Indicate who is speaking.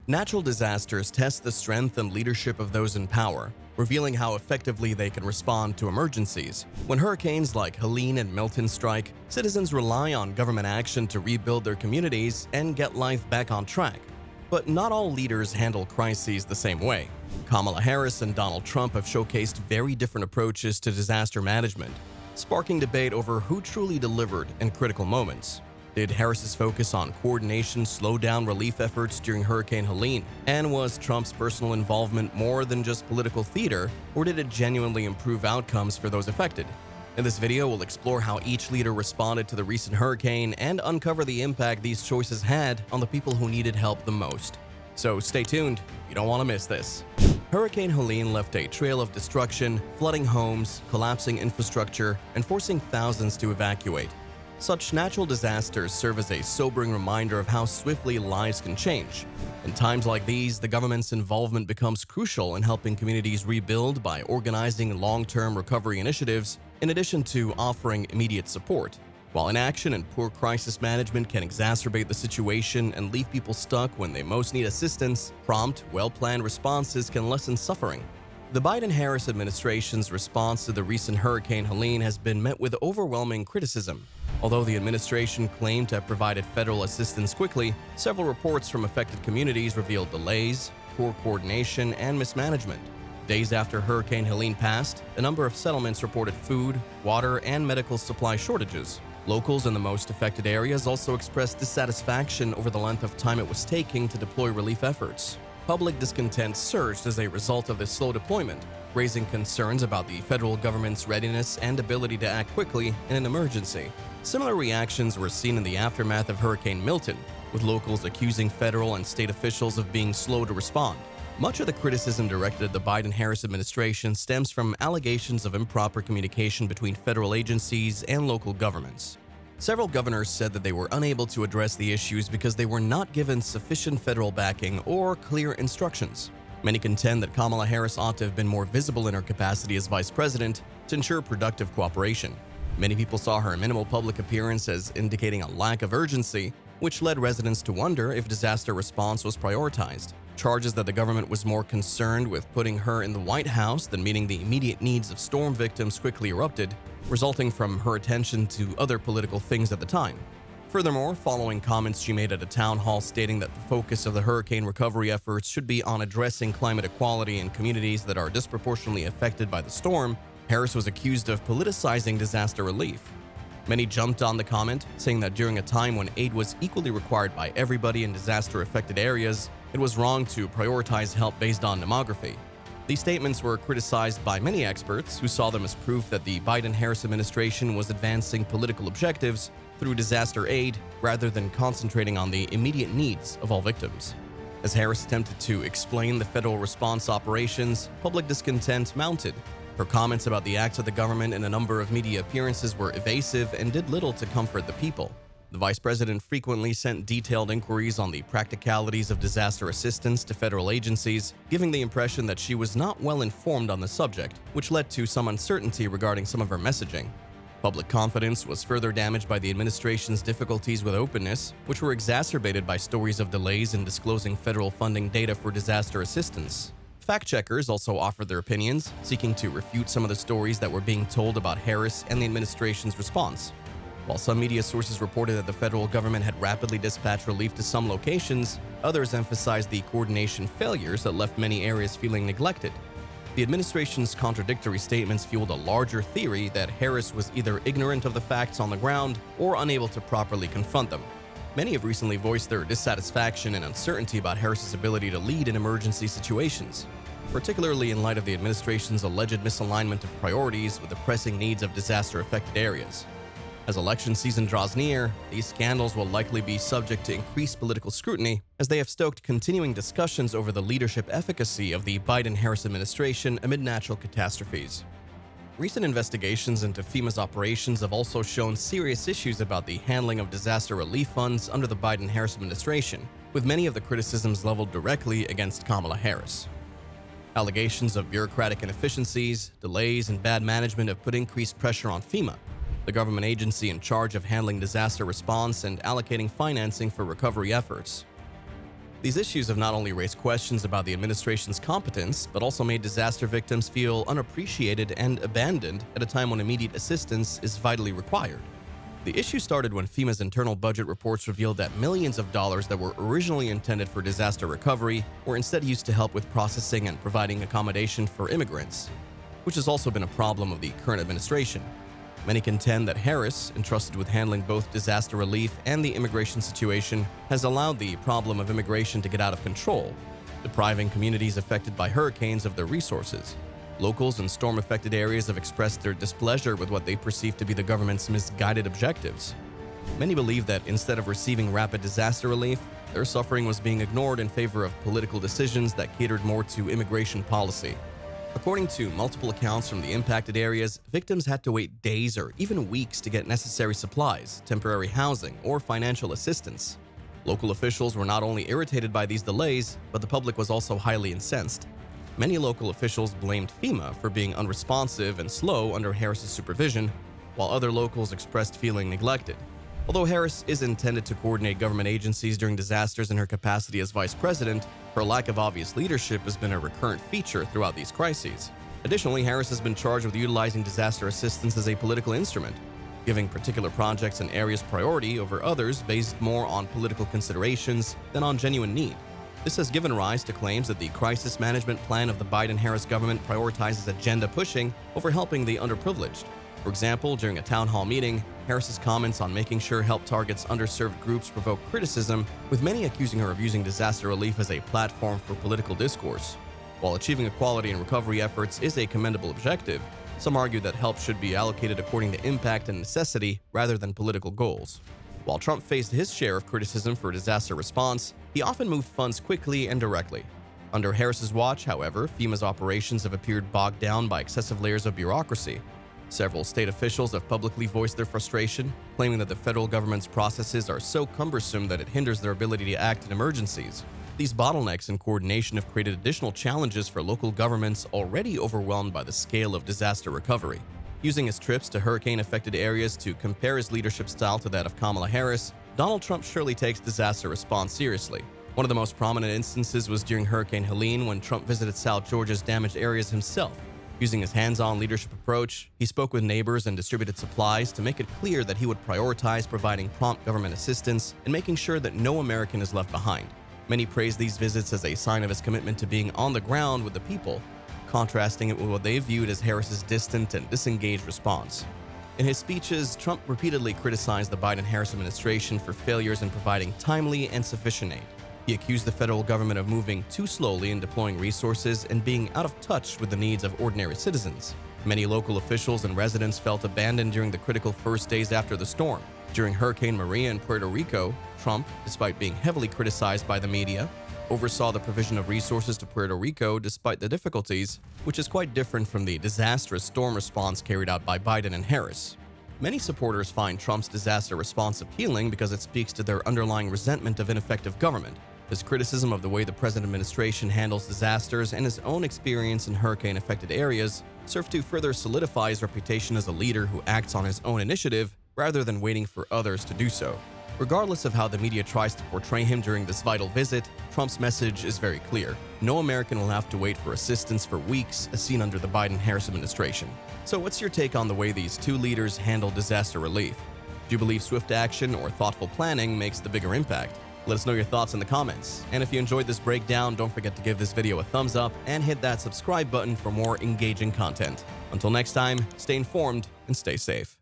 Speaker 1: Natural disasters test the strength and leadership of those in power, revealing how effectively they can respond to emergencies. When hurricanes like Helene and Milton strike, citizens rely on government action to rebuild their communities and get life back on track. But not all leaders handle crises the same way. Kamala Harris and Donald Trump have showcased very different approaches to disaster management, sparking debate over who truly delivered in critical moments. Did Harris's focus on coordination slow down relief efforts during Hurricane Helene? And was Trump's personal involvement more than just political theater, or did it genuinely improve outcomes for those affected? In this video, we'll explore how each leader responded to the recent hurricane and uncover the impact these choices had on the people who needed help the most. So stay tuned, you don't want to miss this. Hurricane Helene left a trail of destruction, flooding homes, collapsing infrastructure, and forcing thousands to evacuate. Such natural disasters serve as a sobering reminder of how swiftly lives can change. In times like these, the government's involvement becomes crucial in helping communities rebuild by organizing long-term recovery initiatives, in addition to offering immediate support. While inaction and poor crisis management can exacerbate the situation and leave people stuck when they most need assistance, prompt, well-planned responses can lessen suffering. The Biden-Harris administration's response to the recent Hurricane Helene has been met with overwhelming criticism. Although the administration claimed to have provided federal assistance quickly, several reports from affected communities revealed delays, poor coordination, and mismanagement. Days after Hurricane Helene passed, a number of settlements reported food, water, and medical supply shortages. Locals in the most affected areas also expressed dissatisfaction over the length of time it was taking to deploy relief efforts. Public discontent surged as a result of this slow deployment, raising concerns about the federal government's readiness and ability to act quickly in an emergency. Similar reactions were seen in the aftermath of Hurricane Milton, with locals accusing federal and state officials of being slow to respond. Much of the criticism directed at the Biden-Harris administration stems from allegations of improper communication between federal agencies and local governments. Several governors said that they were unable to address the issues because they were not given sufficient federal backing or clear instructions. Many contend that Kamala Harris ought to have been more visible in her capacity as vice president to ensure productive cooperation. Many people saw her minimal public appearance as indicating a lack of urgency, which led residents to wonder if disaster response was prioritized. Charges that the government was more concerned with putting her in the White House than meeting the immediate needs of storm victims quickly erupted, resulting from her attention to other political things at the time. Furthermore, following comments she made at a town hall stating that the focus of the hurricane recovery efforts should be on addressing climate equality in communities that are disproportionately affected by the storm, Harris was accused of politicizing disaster relief. Many jumped on the comment, saying that during a time when aid was equally required by everybody in disaster-affected areas, it was wrong to prioritize help based on demography. These statements were criticized by many experts who saw them as proof that the Biden-Harris administration was advancing political objectives through disaster aid rather than concentrating on the immediate needs of all victims. As Harris attempted to explain the federal response operations, public discontent mounted. Her comments about the acts of the government in a number of media appearances were evasive and did little to comfort the people. The vice president frequently sent detailed inquiries on the practicalities of disaster assistance to federal agencies, giving the impression that she was not well informed on the subject, which led to some uncertainty regarding some of her messaging. Public confidence was further damaged by the administration's difficulties with openness, which were exacerbated by stories of delays in disclosing federal funding data for disaster assistance. Fact-checkers also offered their opinions, seeking to refute some of the stories that were being told about Harris and the administration's response. While some media sources reported that the federal government had rapidly dispatched relief to some locations, others emphasized the coordination failures that left many areas feeling neglected. The administration's contradictory statements fueled a larger theory that Harris was either ignorant of the facts on the ground or unable to properly confront them. Many have recently voiced their dissatisfaction and uncertainty about Harris's ability to lead in emergency situations, particularly in light of the administration's alleged misalignment of priorities with the pressing needs of disaster-affected areas. As election season draws near, these scandals will likely be subject to increased political scrutiny, as they have stoked continuing discussions over the leadership efficacy of the Biden-Harris administration amid natural catastrophes. Recent investigations into FEMA's operations have also shown serious issues about the handling of disaster relief funds under the Biden-Harris administration, with many of the criticisms leveled directly against Kamala Harris. Allegations of bureaucratic inefficiencies, delays, and bad management have put increased pressure on FEMA, the government agency in charge of handling disaster response and allocating financing for recovery efforts. These issues have not only raised questions about the administration's competence, but also made disaster victims feel unappreciated and abandoned at a time when immediate assistance is vitally required. The issue started when FEMA's internal budget reports revealed that millions of dollars that were originally intended for disaster recovery were instead used to help with processing and providing accommodation for immigrants, which has also been a problem of the current administration. Many contend that Harris, entrusted with handling both disaster relief and the immigration situation, has allowed the problem of immigration to get out of control, depriving communities affected by hurricanes of their resources. Locals in storm-affected areas have expressed their displeasure with what they perceive to be the government's misguided objectives. Many believe that instead of receiving rapid disaster relief, their suffering was being ignored in favor of political decisions that catered more to immigration policy. According to multiple accounts from the impacted areas, victims had to wait days or even weeks to get necessary supplies, temporary housing, or financial assistance. Local officials were not only irritated by these delays, but the public was also highly incensed. Many local officials blamed FEMA for being unresponsive and slow under Harris's supervision, while other locals expressed feeling neglected. Although Harris is intended to coordinate government agencies during disasters in her capacity as vice president, her lack of obvious leadership has been a recurrent feature throughout these crises. Additionally, Harris has been charged with utilizing disaster assistance as a political instrument, giving particular projects and areas priority over others based more on political considerations than on genuine need. This has given rise to claims that the crisis management plan of the Biden-Harris government prioritizes agenda pushing over helping the underprivileged. For example, during a town hall meeting, Harris's comments on making sure help targets underserved groups provoked criticism, with many accusing her of using disaster relief as a platform for political discourse. While achieving equality in recovery efforts is a commendable objective, some argue that help should be allocated according to impact and necessity rather than political goals. While Trump faced his share of criticism for disaster response, he often moved funds quickly and directly. Under Harris's watch, however, FEMA's operations have appeared bogged down by excessive layers of bureaucracy. Several state officials have publicly voiced their frustration, claiming that the federal government's processes are so cumbersome that it hinders their ability to act in emergencies. These bottlenecks in coordination have created additional challenges for local governments already overwhelmed by the scale of disaster recovery. Using his trips to hurricane-affected areas to compare his leadership style to that of Kamala Harris, Donald Trump surely takes disaster response seriously. One of the most prominent instances was during Hurricane Helene, when Trump visited South Georgia's damaged areas himself. Using his hands-on leadership approach, he spoke with neighbors and distributed supplies to make it clear that he would prioritize providing prompt government assistance and making sure that no American is left behind. Many praise these visits as a sign of his commitment to being on the ground with the people, contrasting it with what they viewed as Harris's distant and disengaged response. In his speeches, Trump repeatedly criticized the Biden-Harris administration for failures in providing timely and sufficient aid. He accused the federal government of moving too slowly in deploying resources and being out of touch with the needs of ordinary citizens. Many local officials and residents felt abandoned during the critical first days after the storm. During Hurricane Maria in Puerto Rico, Trump, despite being heavily criticized by the media, oversaw the provision of resources to Puerto Rico despite the difficulties, which is quite different from the disastrous storm response carried out by Biden and Harris. Many supporters find Trump's disaster response appealing because it speaks to their underlying resentment of ineffective government. His criticism of the way the present administration handles disasters and his own experience in hurricane-affected areas serve to further solidify his reputation as a leader who acts on his own initiative rather than waiting for others to do so. Regardless of how the media tries to portray him during this vital visit, Trump's message is very clear. No American will have to wait for assistance for weeks, as seen under the Biden-Harris administration. So what's your take on the way these two leaders handle disaster relief? Do you believe swift action or thoughtful planning makes the bigger impact? Let us know your thoughts in the comments. And if you enjoyed this breakdown, don't forget to give this video a thumbs up and hit that subscribe button for more engaging content. Until next time, stay informed and stay safe.